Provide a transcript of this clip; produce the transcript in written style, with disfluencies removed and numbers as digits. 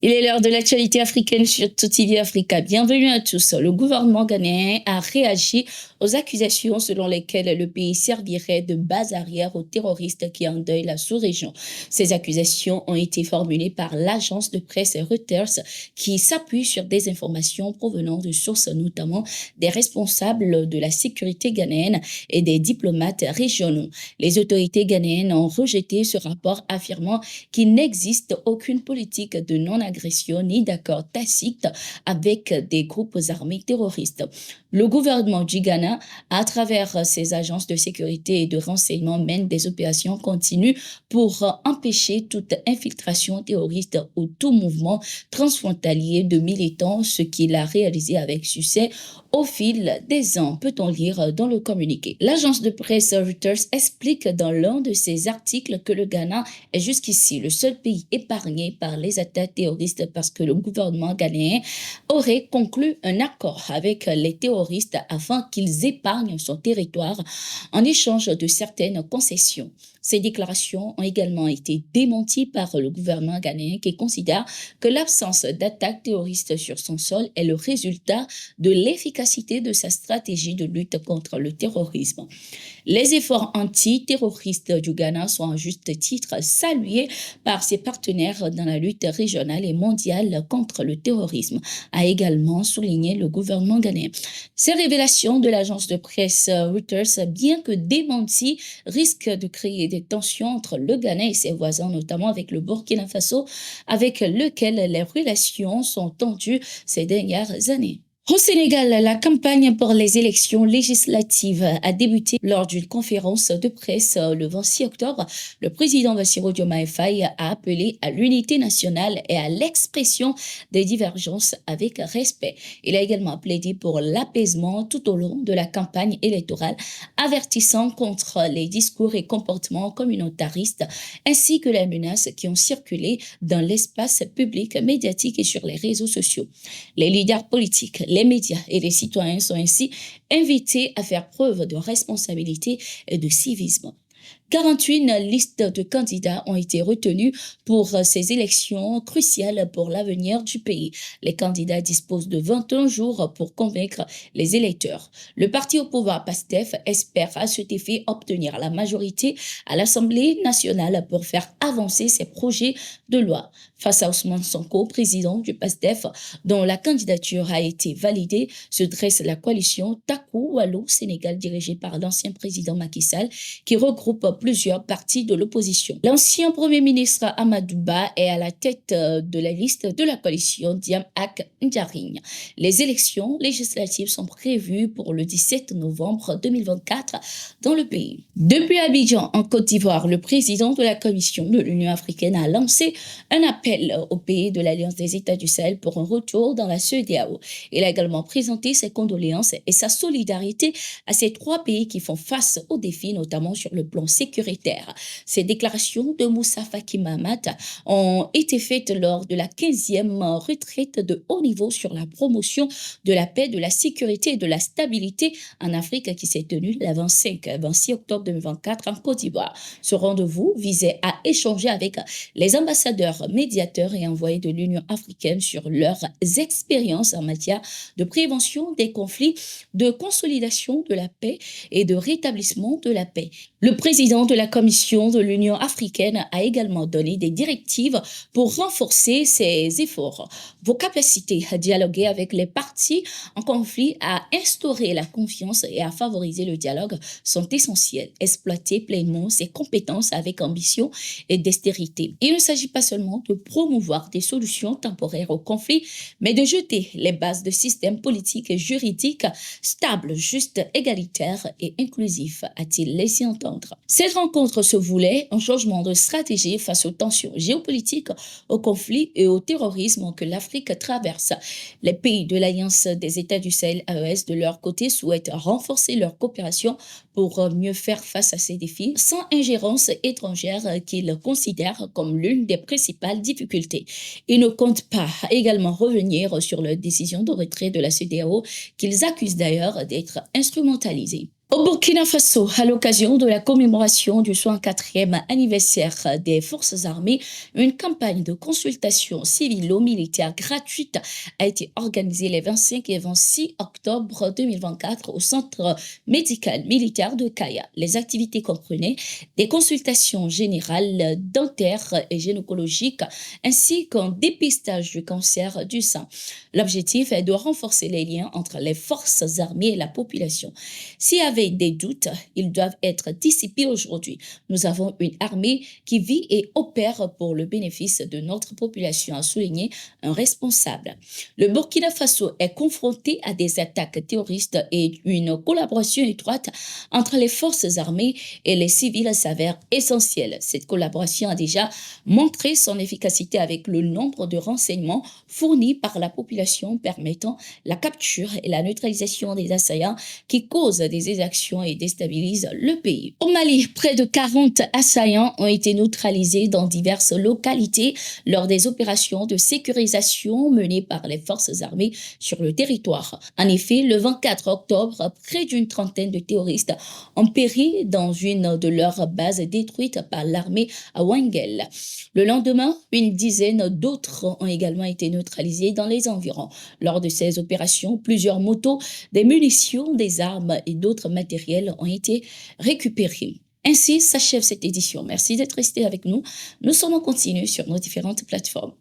Il est l'heure de l'actualité africaine sur TV Africa. Bienvenue à tous. Le gouvernement ghanéen a réagi aux accusations selon lesquelles le pays servirait de base arrière aux terroristes qui endeuillent la sous-région. Ces accusations ont été formulées par l'agence de presse Reuters qui s'appuie sur des informations provenant de sources notamment des responsables de la sécurité ghanéenne et des diplomates régionaux. Les autorités ghanéennes ont rejeté ce rapport affirmant qu'il n'existe aucune politique de non-agression ni d'accord tacite avec des groupes armés terroristes. Le gouvernement du Ghana, à travers ses agences de sécurité et de renseignement, mène des opérations continues pour empêcher toute infiltration terroriste ou tout mouvement transfrontalier de militants, ce qu'il a réalisé avec succès au fil des ans, peut-on lire dans le communiqué. L'agence de presse Reuters explique dans l'un de ses articles que le Ghana est jusqu'ici le seul pays épargné par les attaques terroristes parce que le gouvernement ghanéen aurait conclu un accord avec les terroristes afin qu'ils épargnent son territoire en échange de certaines concessions. Ces déclarations ont également été démenties par le gouvernement ghanéen qui considère que l'absence d'attaques terroristes sur son sol est le résultat de l'efficacité de sa stratégie de lutte contre le terrorisme. Les efforts anti-terroristes du Ghana sont à juste titre salués par ses partenaires dans la lutte régionale et mondiale contre le terrorisme, a également souligné le gouvernement ghanéen. Ces révélations de l'agence de presse Reuters, bien que démenties, risquent de créer des tensions entre le Ghana et ses voisins, notamment avec le Burkina Faso, avec lequel les relations sont tendues ces dernières années. Au Sénégal, la campagne pour les élections législatives a débuté lors d'une conférence de presse le 26 octobre. Le président Bassirou Diomaye Faye a appelé à l'unité nationale et à l'expression des divergences avec respect. Il a également plaidé pour l'apaisement tout au long de la campagne électorale, avertissant contre les discours et comportements communautaristes ainsi que les menaces qui ont circulé dans l'espace public, médiatique et sur les réseaux sociaux. Les leaders politiques, les médias et les citoyens sont ainsi invités à faire preuve de responsabilité et de civisme. 48 listes de candidats ont été retenues pour ces élections cruciales pour l'avenir du pays. Les candidats disposent de 21 jours pour convaincre les électeurs. Le parti au pouvoir PASTEF espère à cet effet obtenir la majorité à l'Assemblée nationale pour faire avancer ses projets de loi. Face à Ousmane Sonko, président du PASTEF, dont la candidature a été validée, se dresse la coalition Taku Wallo Sénégal dirigée par l'ancien président Macky Sall qui regroupe plusieurs partis de l'opposition. L'ancien premier ministre Amadou Ba est à la tête de la liste de la coalition Diam Ak Ndiaring. Les élections législatives sont prévues pour le 17 novembre 2024 dans le pays. Depuis Abidjan, en Côte d'Ivoire, le président de la Commission de l'Union africaine a lancé un appel aux pays de l'Alliance des États du Sahel pour un retour dans la CEDEAO. Il a également présenté ses condoléances et sa solidarité à ces trois pays qui font face aux défis, notamment sur le plan sécuritaire. Ces déclarations de Moussa Faki Mahamat ont été faites lors de la 15e retraite de haut niveau sur la promotion de la paix, de la sécurité et de la stabilité en Afrique qui s'est tenue le 25-26 octobre 2024 en Côte d'Ivoire. Ce rendez-vous visait à échanger avec les ambassadeurs, médiateurs et envoyés de l'Union africaine sur leurs expériences en matière de prévention des conflits, de consolidation de la paix et de rétablissement de la paix. Le président de la Commission de l'Union africaine a également donné des directives pour renforcer ses efforts. Vos capacités à dialoguer avec les parties en conflit, à instaurer la confiance et à favoriser le dialogue sont essentielles. Exploiter pleinement ses compétences avec ambition et dextérité. Il ne s'agit pas seulement de promouvoir des solutions temporaires au conflit, mais de jeter les bases de systèmes politiques et juridiques stables, justes, égalitaires et inclusifs, a-t-il laissé entendre. Cette rencontre se voulait un changement de stratégie face aux tensions géopolitiques, aux conflits et au terrorisme que l'Afrique traverse. Les pays de l'Alliance des États du Sahel, AES, de leur côté, souhaitent renforcer leur coopération pour mieux faire face à ces défis sans ingérence étrangère qu'ils considèrent comme l'une des principales difficultés. Ils ne comptent pas également revenir sur leur décision de retrait de la CEDEAO qu'ils accusent d'ailleurs d'être instrumentalisée. Au Burkina Faso, à l'occasion de la commémoration du 64e anniversaire des forces armées, une campagne de consultation civilo-militaire gratuite a été organisée les 25 et 26 octobre 2024 au centre médical militaire de Kaya. Les activités comprenaient des consultations générales, dentaires et gynécologiques, ainsi qu'un dépistage du cancer du sein. L'objectif est de renforcer les liens entre les forces armées et la population. S'il y avait des doutes, ils doivent être dissipés aujourd'hui. Nous avons une armée qui vit et opère pour le bénéfice de notre population, a souligné un responsable. Le Burkina Faso est confronté à des attaques terroristes et une collaboration étroite entre les forces armées et les civils s'avère essentielle. Cette collaboration a déjà montré son efficacité avec le nombre de renseignements fournis par la population permettant la capture et la neutralisation des assaillants qui causent des exactions et déstabilisent le pays. Au Mali, près de 40 assaillants ont été neutralisés dans diverses localités lors des opérations de sécurisation menées par les forces armées sur le territoire. En effet, le 24 octobre, près d'une trentaine de terroristes ont péri dans une de leurs bases détruites par l'armée à Wangel. Le lendemain, une dizaine d'autres ont également été neutralisés dans les environs. Lors de ces opérations, plusieurs motos, des munitions, des armes et d'autres matériels ont été récupérés. Ainsi s'achève cette édition. Merci d'être resté avec nous. Nous sommes en continu sur nos différentes plateformes.